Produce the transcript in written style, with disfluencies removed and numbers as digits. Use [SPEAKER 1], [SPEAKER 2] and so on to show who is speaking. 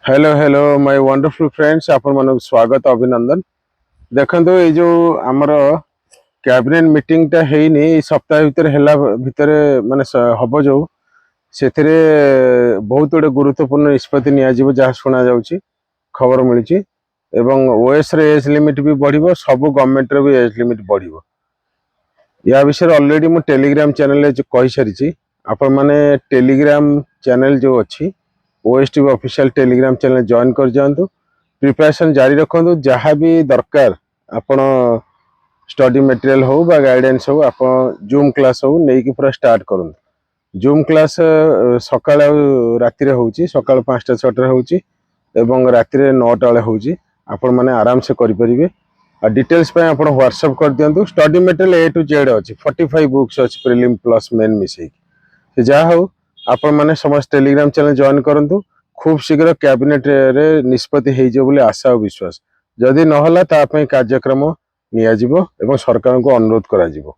[SPEAKER 1] Hello hello my wonderful friends आपण मन स्वागत अभिनंदन। देखंतु ये जो हमर कैबिनेट मीटिंग टा हेनी ए सप्ताह भितर हेला भितर माने हबो जो सेथिरे बहुत गुडे गुरुत्वपूर्ण निष्पत्ति निया जीव जहा सुना जाउची खबर मिलची एवं ओएस रे एज लिमिट भी बढ़िबो सब गवर्नमेंट रे भी एज लिमिट बढ़िबो। या विषय ऑलरेडी मु टेलीग्राम चैनल रे कहि सारिची आपण माने टेलीग्राम चैनल जो अछि OST official Telegram channel join कर जांतु प्रिपरेशन जारी रखंतु जहाँ भी दरकार आपण स्टडी मटेरियल हो बा गाइडेंस हो आपण जूम क्लास हो नेकी पूरा स्टार्ट करन। जूम क्लास सकाळ राति रे होउची सकाळ 5टा 6टा होउची एवं राति रे 9टा वाले होउची आपण माने आराम से करि परिबे। आ डिटेल्स पे आपण व्हाट्सएप कर दियंतु study material A to Z अछि 45 बुक्स अछि प्रीलिम प्लस मेन मिसई से जा हो आपण माने समस्त टेलीग्राम चैनल जॉइन करंतु खूब शीघ्र कैबिनेट रे निष्पत्ति हो बोली आशा और विश्वास जदि नहला ता पई कार्यक्रम निया जिवो एवं सरकार को अनुरोध करा जिवो।